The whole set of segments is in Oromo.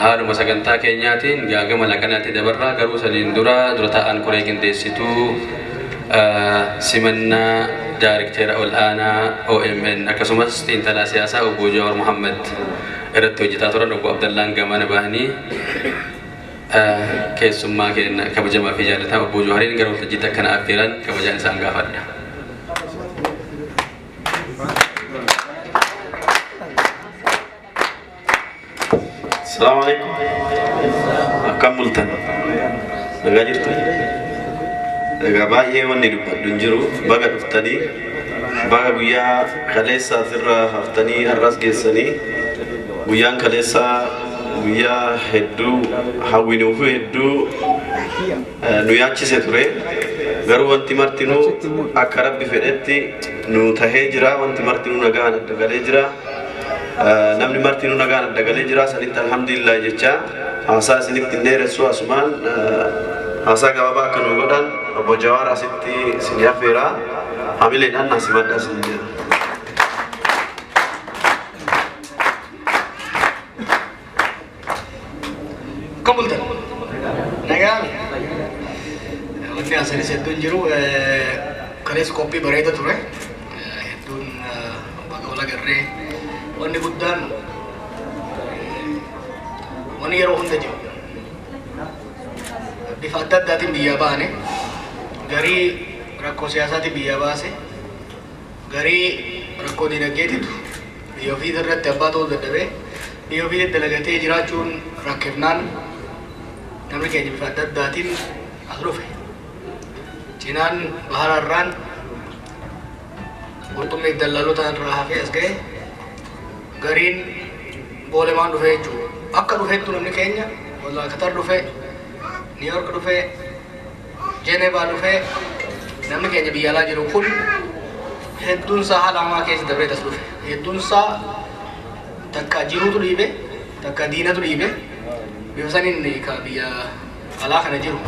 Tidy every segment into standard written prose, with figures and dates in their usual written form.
Haalu masagantaa keenyaatiin gaagama laqanaatti dabarraa garuu saniin dura ta'an koree qindeessitu simannaa Daayirikteera ol'aanaa OMN akkasumas xiinxalaa siyaasaa obbo Jawaar Muhammad irratti hojjetaa turan obbo Abdallaan Gamana bahanii keessummaa keenya kabajamaa fi jaalataa obbo Jawaariin gara waltajjiitti akkana affeeran kabajaan isaan gaafadha. Assalamu alaikum. Akkam bultan. Nagaa jirtu. Egaa baay'ee wanni dubbadhu jiru baga dhuftanii baga guyyaa kaleessaa sirra haftanii har'as geessanii guyyaan kaleessaa guyyaa hedduu hawwinuu fi hedduu nu yaachise ture. Garuu wanti martinuu akka Rabbi fedhetti nu tahee jira. Wanti martinuu nagaan adda galee jira. Namni martinuu nagaan adda galee jira. Sanitti alhamdulillah jecha haasaa isinitti hin dheeressu asumaan haasaa gabaabaa akka nu godhan obbo Jawaar asitti isin affeera. Hamileedhaan naasimadha isin jedha. Kabultan nagaa wanti asinis hedduun jiru kalees qophii bareeda ture hedduun baga wal agarree wanni guddaan wanni yeroo hunda jiru bifa adda addaatiin biyyaa baane garii rakkoo siyaasaatiin biyyaa baase garii rakkoo dinagdeetitu biyya ofii irratti abbaa ta'uu dadhabee biyya ofii dalagatee jiraachuun rakkifnaan namni keenya bifa adda addaatiin as dhufe cinaan bahararraan qurxummii dallaalota irraa hafee as ga'e gariin boolemaan dhufe jechuudha. Akka dhufeettu namni keenya wallaa Qatar dhufe, New York dhufe, Geneva dhufe namni keenya biyya alaa jiru kun hedduun isaa haala hamaa keessa darbee as dhufe. Hedduun isaa takka jiruutu dhiibe, takka diinatu dhiibe. Bifa saniin ka biyya alaa kana jiru.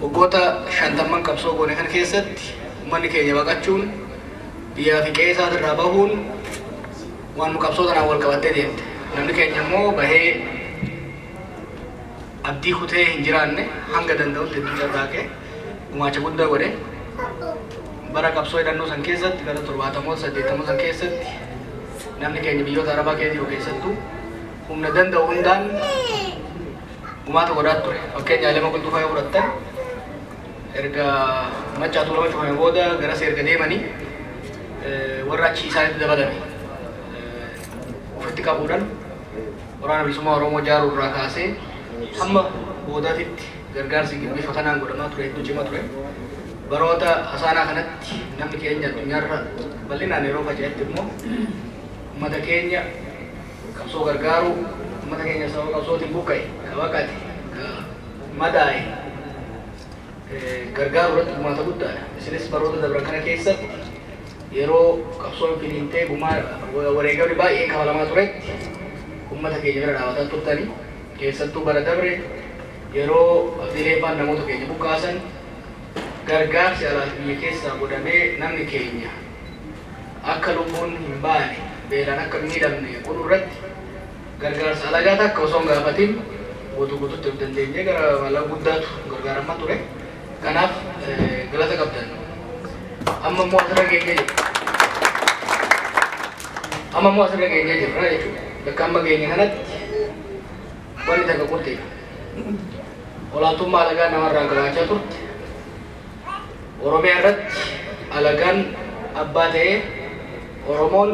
Waggoota 50 qabsoo goone kan keessatti uummanni keenya baqachuun biyyaa fi qe'ee isaatirraa bahuun waan nu qabsoo tanaan wal qabattee deemte. Namni keenya immoo bahee abdii kutee hin jiraanne hanga danda'utti hedduu carraaqee gumaacha guddaa godhe. Bara qabsoo hidhannoo san keessatti gara 70 80 san keessatti namni keenya biyyoota Arabaa keessa jiru keessattuu humna danda'u hundaan gumaata godhaa ture. Fakkeenyaaf lama qulxuufaa yoo fudhattan erga maccaatu lama cufame booda garas erga deemanii warra achi isaanitti dabalame ofitti qabuudhaan waraana bilisummaa Oromoo ijaaruu irraa kaasee hamma boodaatitti gargaarsi bifa kanaan godhamaa ture hedduu cimaa ture. Baroota hasaanaa kanatti namni keenya addunyaarra bal'inaan yeroo faca'etti immoo uummata keenya qabsoo gargaaru uummata keenya sababa qabsootiin buqqa'e ka baqate ka madaa'e gargaaru irratti gumaata guddaadha. Isinis baroota dabran kana keessatti yeroo qabsoon finiintee wareegamni baay'ee kafalamaa turetti uummata keenya bira dhaabataa turtanii keessattuu bara dabre yeroo abdiilee faan namoota keenya buqqaasan gargaarsi alaaf biyya keessaa godhamee namni keenya akka lubbuun hin baane beelaan akka miidhamne godhu irratti gargaarsa alagaa takka osoo hin gaafatin guutuutti of dandeenyee gara maallaqa guddaatu gargaaramaa ture. Kanaaf galata qabdan. Amma immoo asirra geenyee jirra. Amma immoo asirra geenyee jirra jechuudha. Bakka amma geenye kanatti wanni takka qurteedha. Olaantummaa alagaa namarraa gabaachaa turte. Oromiyaa irratti alagaan abbaa ta'ee Oromoon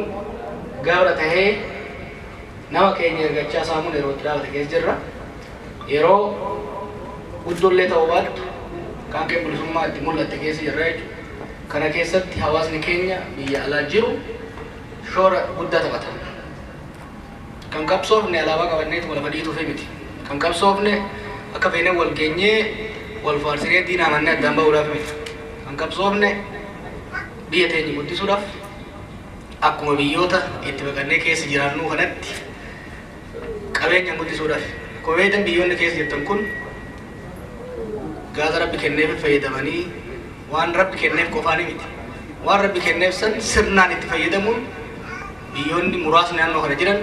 gabra ta'ee nama keenya ergachaa saamuun yeroo itti dhaabate keessa jirra. Yeroo guddollee ta'uu baattu kan kee bilisummaa itti mul'atte keessa jirra jechuudha. Kana keessatti hawaasni keenya biyya alaa jiru shoora guddaa taphata. Kan qabsoofne alaabaa qabanneetu wal fadhiituuf miti. Kan qabsoofne akka feenee wal geenyee wal faarsinee diina amannee addaan bahuudhaaf miti. Kan qabsoofne biyya teenya guddisuudhaaf akkuma biyyoota itti baqannee keessa jiraannu kanatti qabeenya guddisuudhaaf. Komeetan biyyoonni keessa jirtan kun gaasa Rabbi kenneef fayyadamanii waan Rabbi kenneef qofaanii miti. Waan Rabbi kenneef san sirnaan itti fayyadamuun biyyoonni muraasni naannoo kana jiran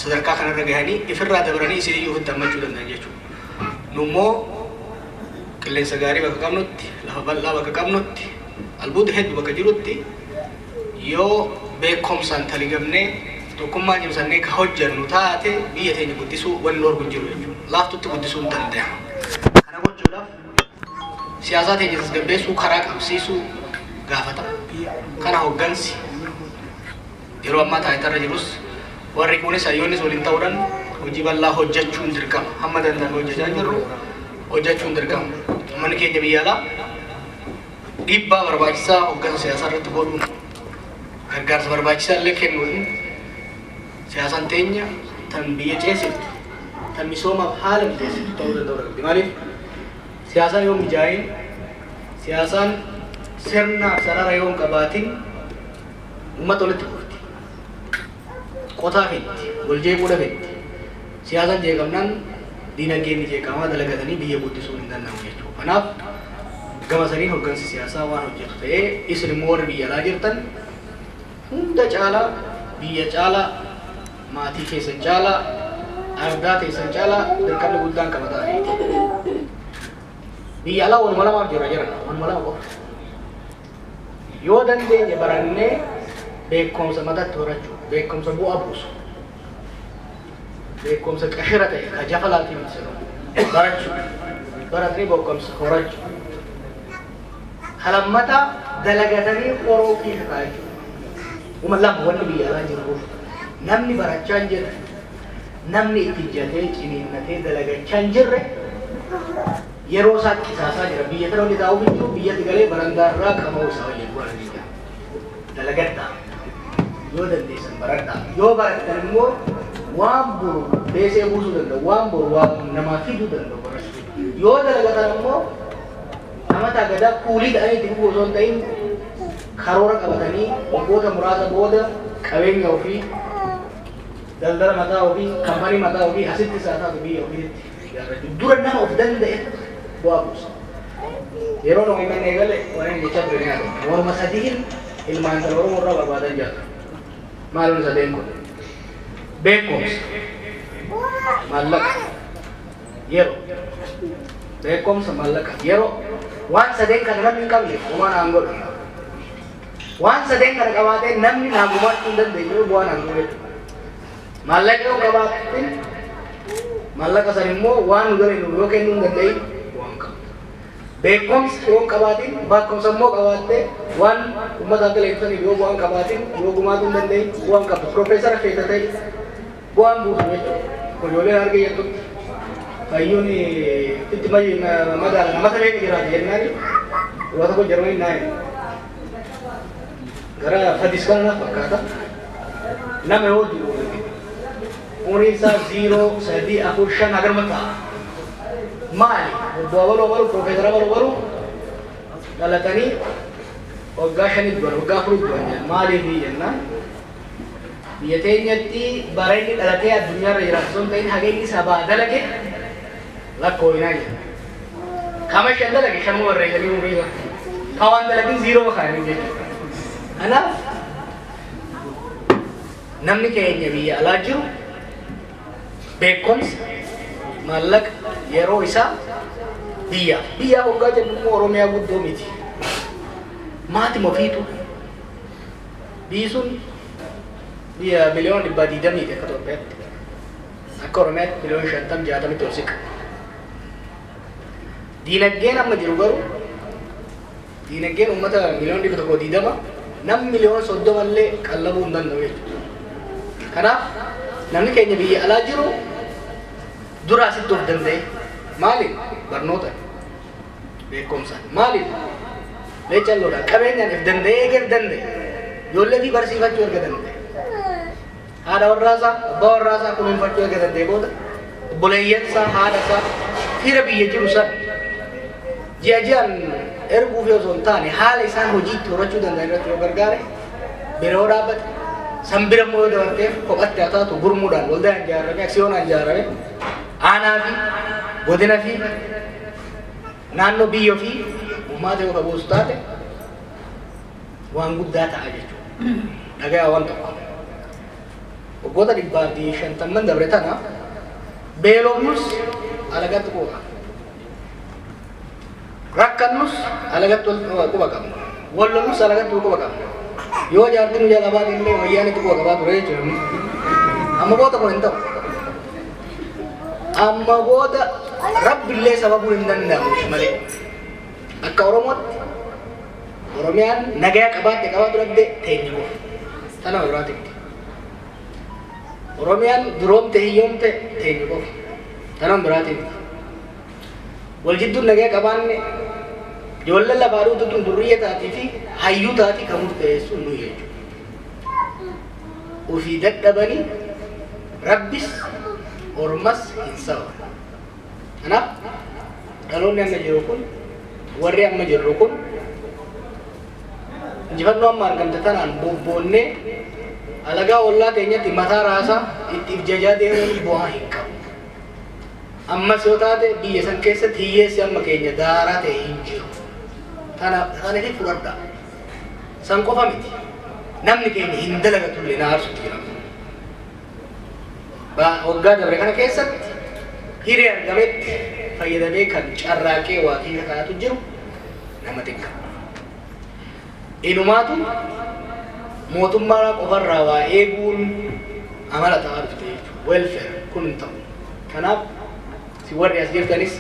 sadarkaa kanarra gahanii ifirraa dabaranii isin iyyuu itti hammachuu danda'an jechuudha. Nummoo qilleensa gaarii bakka qabnutti, lafa bal'aa bakka qabnutti, albuuda hedduu bakka jirutti yoo beekumsaan taligamnee tokkummaa cimsannee ka hojjannu taate biyya teenya guddisuu wanni dorgu jiru jechuudha. Laaftutti guddisuu hin danda'amu. Kana gochuudhaaf siyaasaa teenya tasgabbeessuu, karaa qabsiisuu gaafata. Kana hoggansi yeroo ammaa taayitarra jirus warri kunis hayyoonnis waliin ta'uudhaan hojii bal'aa hojjechuun dirqama. Hamma danda'an hojjechaa jirru hojjechuun dirqama. Manni keenya biyya alaa dhiibbaa barbaachisaa hoggansa siyaasaa irratti godhuun gargaarsa barbaachisaa illee kennuun siyaasaan teenya tan biyya ceesiftu tan misoomaaf haala mijeessitu ta'uu danda'u. Maaliif siyaasaan yoo mijaa'in siyaasaan sirna sarara yoo hin qabaatin uummata walitti buufti. Qotaa fetti, wal jeequudha fetti. Siyaasaan jeeqamnaan diinagdeen ni jeeqamaa dalagatanii biyya guddisuu hin danda'amu jechuudha. Kanaaf gama saniin hoggansi siyaasaa waan hojjetu ta'ee isin immoo warri biyya alaa jirtan hunda caalaa biyya caalaa maatii keessan caalaa ardaa keessan caalaa dirqamni guddaan qaba ta'anii biyya alaa waluma lamaaf jira jiran waluma lama qofa. Yoo dandeenye barannee beekumsa matatti horachuu, beekumsa bu'aa buusu, beekumsa qashira ta'e ka jafalaatii miti barachuu, baratanii beekumsa horachuu. Halammata dalagatanii qoroo fi kaayachuu. Uma lama wanni biyya alaa jiruuf namni barachaa hin jirre, namni itti jatee ciniinnatee dalagachaa hin jirre yeroo isaatti qisaasaa jira. Biyya kana wali taa'uuf iyyuu biyyatti galee barandaarraa qamoo isaa waliin bu'aa biyya. Dalagadhaa. Yoo dandeessan baradhaa. Yoo barattan immoo waan boru beesee buusuu danda'u, waan boru waan namaa fiduu danda'u barachuu. Yoo dalagatan immoo namata gadaa kuulii ta'anii itti fufuu osoo hin ta'in karoora qabatanii waggoota muraasa booda qabeenya ofii, daldala mataa ofii, kaampaanii mataa ofii asitti isaa taatu biyya ofiitti ijaarrachuu. Dura nama of danda'e bu'aa buusa. Yeroo nama himanne eegale waan inni jechaa ture ni yaadama. Morma sadiin ilmaan dhala Oromoo irraa barbaadan jira. Maalumni sadeen kun? Beekumsa, maallaqa, yeroo. Beekumsa, maallaqa, yeroo. Waan sadeen kana namni hin qabne homaa naan godhu. Waan sadeen kana qabaatee namni naan gumaachuu hin dandeenye bu'aa naan godhu. Maallaqa yoo qabaatin maallaqa san immoo waan nu gale nu yoo kennuu hin danda'in waan qabu. Beekumsa yoo qabaatin beekumsa immoo qabaattee waan uummata akka leessaniif yoo bu'aan qabaatin yoo gumaatuu hin danda'in bu'aan qabu. Profeesara keessa ta'e bu'aan buusu jechuudha. Ijoolleen arge jettutti fayyuun itti madaala namata beeku jiraatu jennaani waa tokko jarmanii naayi. Gara fadis kana fakkaata nama yoo jiru umriin isaa 0, 3, 4, 5 agar mataa maali bu'aa baru profeesara baru dhalatanii waggaa 5 dura waggaa 4 dura maaliif jennaan biyya teenyatti bara inni dhalatee addunyaarra jiraatu osoo hin ta'in hageenyi sabaa dalage lakkooyinaa jedha. Kama shan dalage shanuu barreessanii umrii isaa kawaan dalagin 0 makaanii jechuudha. Kanaaf namni keenya biyya alaa jiru beekumsa, maallaqa, yeroo isaa biyyaaf waggaa jennu immoo Oromiyaa guddoo miti. Maatii ofiitu biyyi sun biyya miliyoona 220 akka Itoophiyaatti. Akka Oromiyaatti miliyoona 50-60 ol siqa. Diinagdeen amma jiru garuu diinagdeen uummata miliyoona 120 namni miliyoona 30 illee qallabuu hin danda'u jechuudha. Kanaaf namni keenya biyya alaa jiru dura asitti of danda'e maaliin barnoota beekumsa maaliin leechalloodhaan qabeenyaan if danda'ee eegar danda'e ijoollee fi barsiifachuu erga danda'e haadha warraasaa abbaa warraasaa kunuunfachuu erga danda'e booda obboleeyyansaa haadhasaa fira biyya jiru san ji'aan erguuf yoo osoo hin taane haala isaan hojiitti horachuu danda'an irratti yoo gargaare biroo dhaabbate san bira immoo yoo dabarteef kophatti haa taatu gurmuudhaan waldaan ijaarame aksiyoonaan ijaarame aanaa fi godina fi naannoo biyya fi uummata yoo qabuusu taate waan guddaa ta'a jechuudha. Dhagaa waan tokko waggoota dhibbaa fi 50 dabre tana beelofnus alagatti quba rakkannus alagatti quba qabna wallolnus alagatti quba qabna yoo jaartiin jala baate illee wayyaanitti quba qabaa ture jechuudha amma booda kun hin ta'u amma booda rabbillee sababuu hin danda'amu malee akka oromootti oromiyaan nagaa qabaate qabaatu dhabde teenyuu tana biraatitti oromiyaan duroomte hiyyoomte teenyuu tana biraatitti wal jidduu nagaa qabaanne ijoollee labaaduu tuttuun durriyyee taatii fi hayyuu taatii kan murteessu nu jechuudha ofii dadhabanii rabbis ormas hin sababa kanaaf dhaloonni amma jiru kun warri amma jirru kun injifannoo amma argamte tanaan bobboonnee alagaa ollaa teenyatti mataa raasaa itti jajaa deemuun bu'aa hin qabu ammas yoo taate biyya san keessatti hiyyeessi amma keenya daaraa ta'e hin jiru tanaaf fudhadhaa san qofa miti namni keenya hin dalagatullee na aarsutti jira waggaa dabre kana keessatti hiree argametti fayyadamee kan carraaqee waa keenya kanatu jiru nama xiqqa inumaatu mootummaa qofarraa waa eeguun amala ta'aa dhufte jechuudha welfare kun hin ta'u kanaaf si warri as jirtanis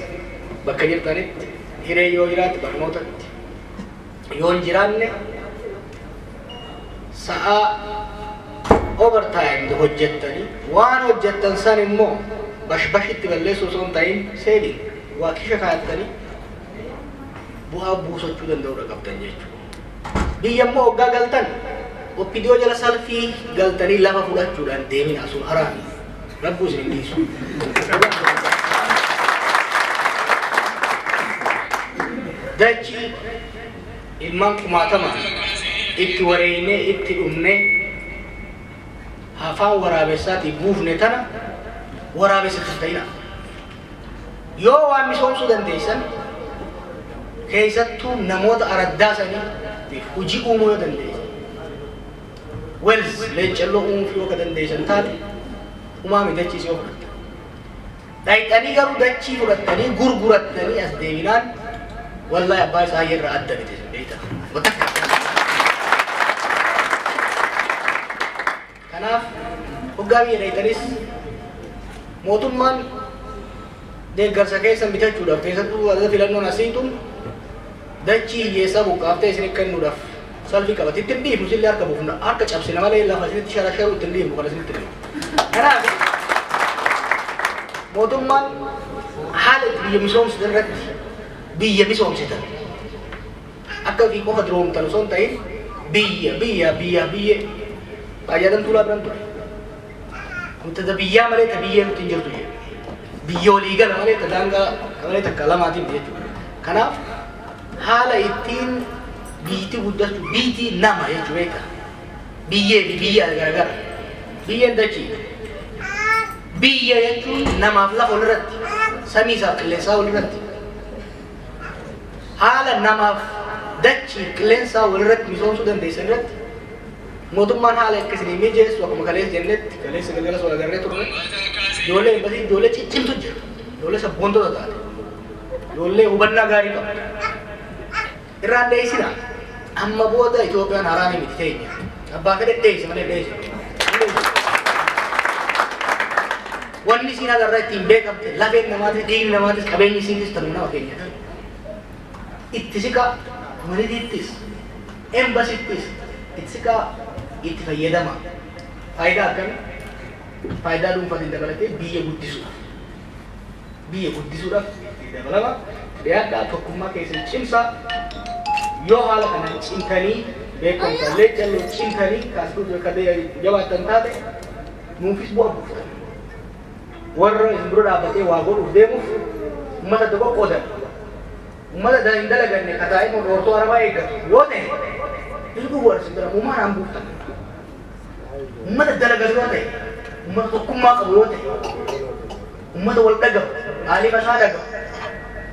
bakka jirtanitti hiree yoo jiraate barnootatti yoo hin jiraanne sa'aa overtime hojjettanii waan hojjettan san immoo bashbashitti balleessuu osoo hin ta'in seedii waa kisha kaayattanii bu'aa buusachuu danda'uudha qabdan jechuudha biyya immoo hoggaa galtan oppidiyoo jala salfii galtanii lafa fudhachuudhaan deemin asuun haraami rabbuu isin hin dhiisu dachii ilmaan kumaatama itti wareeynee itti dhumnee afaan waraabessaatii buufne tana waraabessa kan ta'ina yoo waan misoomsuu dandeessan keessattuu namoota araddaa sanii hojii uumuu yoo dandeessan wels leencalloo uumuuf yoo ka dandeessan taate umaami dachiis yoo fudhatta dhayxanii garuu dachii fudhattanii gurgurattanii as deebinaan wallahi abbaa isaa yerra adda bite beeyta kanaaf hoggaa biyya dhayxanis mootummaan deeggarsa keessan bitachuudhaaf keessattuu adda filannoon asiitun dachii hiyyeessaa buqqaaftee isin kennuudhaaf salfii qabate ittiin dhiifnu sillee harka buufna harka cabsina malee lafa isinitti sharasharuu ittiin dhiifnu kan isinitti dhiifnu kanaaf mootummaan haala itti biyya misoomsitan irratti biyya misoomsitan akka ofii qofa duroomtan osoo hin ta'in biyya fayyadamtuu laabiran ture nuti biyyaa malee ta biyyee nuti hin jirtu biyya olii gala malee ta daangaa malee takka lamaatiin jechuudha kanaaf haala ittiin biitti guddatu biitti nama jechuudha biyyee fi biyya garagara biyyeen dachii biyya jechuun namaaf lafa walirratti samii isaa qilleensaa walirratti haala namaaf dachii qilleensaa walirratti misoomsuu dandeessan irratti mootummaan haala akkasii mijeessu akkuma kaleessa jennetti kaleessa galgala soo agarree turre ijoollee embasii ijoollee ciccimtu jira ijoollee sabboontota taate ijoollee hubannaa gaarii qabdu irraan dheessina amma booda Itoophiyaan haraami miti teenya abbaa fedhe dheesse malee dheesse wanni isiin agarraa ittiin beekamte lafeen namaatis dhiigni namaatis qabeenyi isiinis tanuu nama keenya itti siqa komunitiittis embasittis itti siqa itti fayyadama faayidaa akkami faayidaa dhuunfaatiin dabalatee biyya guddisuudhaaf itti dabalama dhiyaadhaa tokkummaa keessan cimsaa yoo haala kana cimtanii beekumsallee calloo cimtanii kaasuu jabaattan taate nuufis bu'a buufatan warra isin dura dhaabbatee waa godhuuf deemuuf ummata tokko qoodan ummata hin dalaganne kataa'ee murdoortoo arabaa eeggatu yoo ta'e ilgu warsin bira uumaan aan buuftan ummata dalagatu yoo ta'e ummata tokkummaa qabu yoo ta'e ummata wal dhagahu aalima isaa dhagahu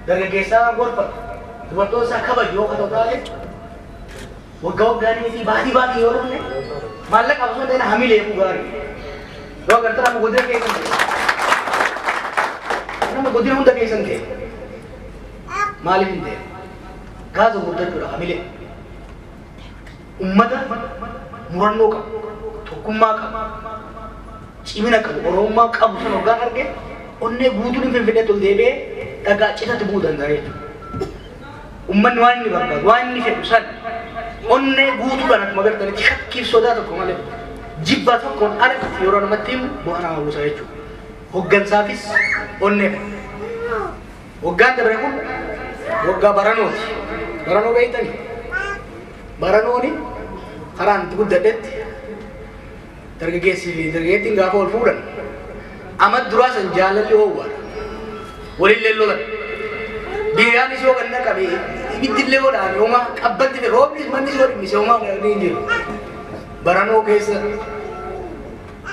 dargaggeessaa gorfatu dubartoota isaa kabaju yoo ta'u taate waggaa waggaanii fi baatii yoo dhufne maallaqa osoo ta'in hamilee gaarii Yoo agartan nama godina keessan ta'e. Nama godina hunda keessan ta'e. Maaliif hin ta'e? Gaaza guddachuudha hamilee. Ummata murannoo qabu, tokkummaa qabu, cimina qabu, oromummaa qabu sana hoggaan arge onnee guutuun hin finfinnee tol deebi'ee dhagaa citatti bu'uu danda'a jechuudha. Ummanni waan inni barbaadu, waan inni fedhu san onnee guutuudhaan akkuma agartanitti shakkiif sodaa tokko malee jibba tokkoon alatti yeroo namatti himu bu'aa nama buusa jechuudha. Hoggansaafis onnee fa'a. Waggaan dabre kun waggaa baranooti. Baranoo beeytanii? Baranooni karaan itti guddadhetti dargaggeessii fi dargaggeettiin gaafa wal fuudhan amata duraa san jaalalli hoowwaadha. Walillee lolan. Biyyaanis yoo ganna qabe ibiddillee godhaan yooma qabbatti roobnis mannis yoo dhimmise yooma ni jiru. Baranoo keessa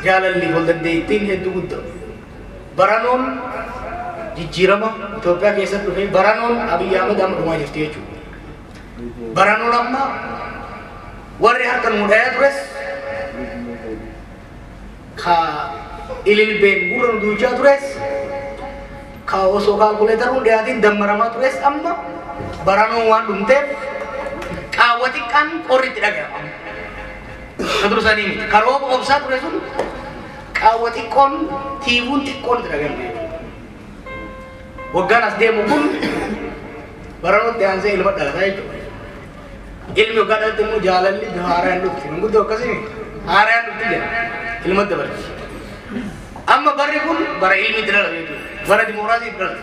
jaalalli wal dandeettiin hedduu guddaa. Baranoon jijjiirama Itoophiyaa keessatti dhufee baranoon Abiyyi Ahmed amma dhumaa jirti jechuudha. Baranoon amma warri harkan mudhaya tures ka ililbeen gurra nu duuchaa tures ka osoo kaalkuleetaruun dhiyaatiin dammaramaa tures amma baranoon waan dhumteef qaawwa xiqqaan qorri itti dhaga'ama. Ka dursanii miti ka rooba obsaa ture sun qaawwa xiqqoon tiifuun xiqqoon itti dhaga'ama. Waggaan as deemu kun baranootti aansee ilma dhalataa jechuudha. Ilmi waggaa dhalate immoo jaalalli haaraan dhufti. Manguddoo akkasii haaraan dhufti jedha. Ilma dabalti. Amma barri kun bara ilmi itti dhalate jechuudha. Bara dimokiraasii itti dhalate.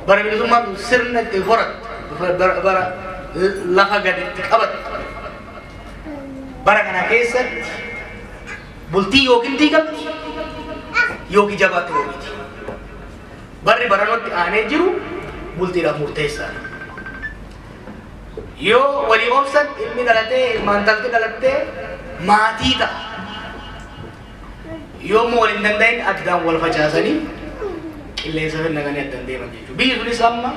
Bara bilisummaan sirna itti horatu. Bara lafa gadi itti qabatu. Bara kana keessatti bultii yookiin diigamti yookiin jabaatti ooliti. Barri baranootti aanee jiru bultiidhaaf murteessaadha. Yoo walii obsan ilmi dhalatee ilmaan talti dhalattee maatii ta'a. Yoo immoo waliin danda'in addaan wal facaasanii qilleensa fennaqanii addaan deeman jechuudha. Biyyi sunis amma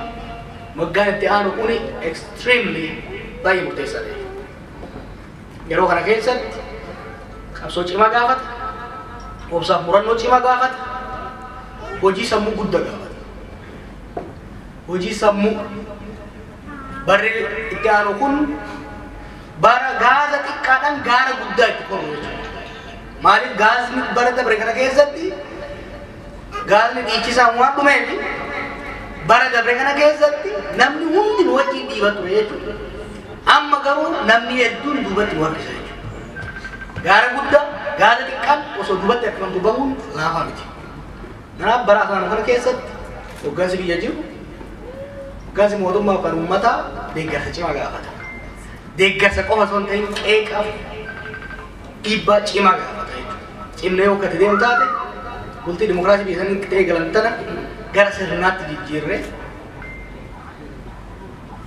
waggaan itti aanu kuni extremely baay'ee murteessaadha. Yeroo kana keessatti qabsoo cimaa gaafata, obsaaf murannoo cimaa gaafata, hojii sammuu guddaa gaafata. Hojii sammuu barri itti aanu kun bara gaaza xiqqaadhaan gaara guddaa itti qoru jechuudha. Maaliif gaasni bara dabre kana keessatti gaasni dhiichisaan waan dhumeef bara dabre kana keessatti namni hundi nu wajjin dhiiba ture jechuudha. Amma garuu namni hedduun duubatti nu harkisa jechuudha. Gaara guddaa gaara xiqqaan osoo duubatti akkam bahuun laafaa miti. Kanaaf bara afaan kana keessatti hoggansi biyya jiru hoggansi mootummaa kan uummataa deeggarsa cimaa gaafata. Deeggarsa qofa osoo hin ta'in qeeqaaf dhiibbaa cimaa gaafata jechuudha. Cimnee yoo akkati deemu taate bultii dimokiraasii biyya sanii ta'ee galan tana gara sirnaatti jijjiirree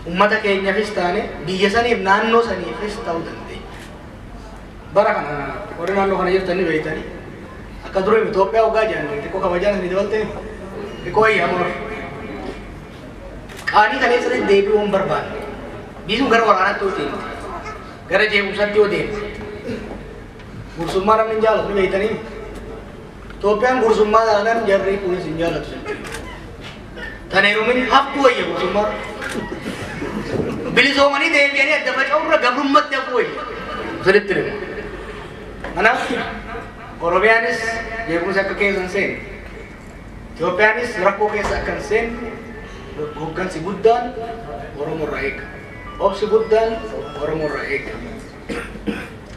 uummata keenyaafis taane biyya saniif naannoo saniifis ta'uu dandeenya. Bara kana warri naannoo kana jirtanii beektanii akka duree Itoophiyaa waggaa jedhan xiqqoo kabajaan ni dabaltee xiqqoo ayyaama qaanii kaleessatti deebi'uu hin barbaanne biisuun gara waraanaatti yoo deemte gara jeequmsaatti yoo deemte gursummaa namni hin jaalatu beektanii Itoophiyaan gursummaa taanaan jarri kunis hin jaalatu tan heerumin haftuu wayya gursummaa bilisoomanii deebi'anii adda faca'urra gabrummatti hafuu wayya saditti deemu. Kanaaf Oromiyaanis jeequmsa akka keessa hin seenne, Itoophiyaanis rakkoo keessa akka hin seenne hoggansi guddaan Oromoo irraa eega. Obsi guddaan Oromoo irraa eega.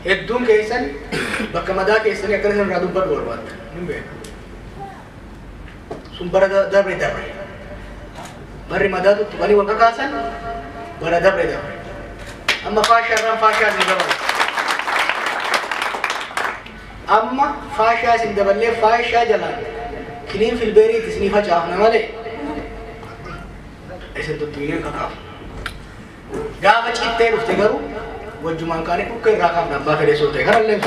Hedduun keessan bakka madaa keessanii akkana irraa dubbadhu barbaadda. Hin beeku. Sun bara dabre. Barri madaatu tuqanii wal kakaasan bara dabre. Amma faashaarraan faashaa isin dabala. Amma faashaa isin daballee faashaa jalaan kiniin filbeeriitti isinii facaafna malee isin tuttuqineen kakaafu. Gaafa cittee dhufte garuu wajjumaan kaanii dhukka irraa kaafna abbaa fedhee soo ta'e kanallee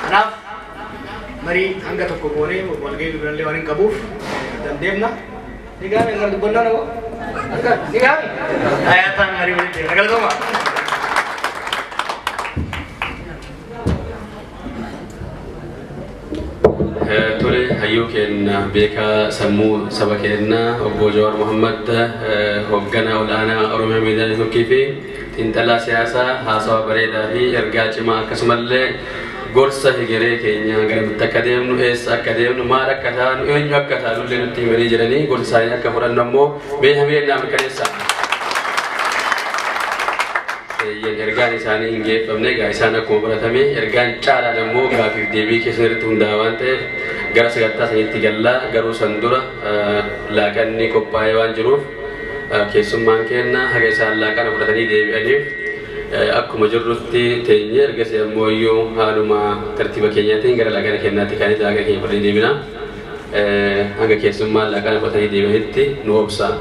kanaaf marii hanga tokko goonee walgahii durallee waan hin qabuuf dandeemna. Ni gaame gara dubbannaa naqo akka ni gaame ayaataan marii walitti galatooma. hayyuu keenya beekaa sammuu saba keenyaa obbo Jawaar Muhammad hoogganaa olaanaa Oromiyaa Miidiyaa Neetwoorkii fi xiinxalaa siyaasaa haasawaa bareedaa fi ergaa cimaa akkasumallee gorsa hegeree keenya garamitti akka deemnu eessa akka deemnu maal akka taanu eenyu akka taanu illee nutti himanii jiranii gorsa isaanii akka fudhannu ammoo mee hameenyaa mirkaneessaa. Ergaan isaanii hin geeffamne egaa isaan akkuma baratame ergaan caalaan ammoo gaafiif deebii keessa irratti hundaa'aa waan ta'eef gara sagantaa saniitti gallaa garuu san dura laaqanni qophaa'ee waan jiruuf keessummaan keenya haga isaan laaqana fudhatanii deebi'aniif akkuma jirrutti teenye ergasii ammoo iyyuu haaluma tartiiba keenyaatiin gara laaqana kennaatti kan itti laaqana keenya fudhatanii deebina hanga keessummaan laaqana fudhatanii deebi'anitti nu obsaa.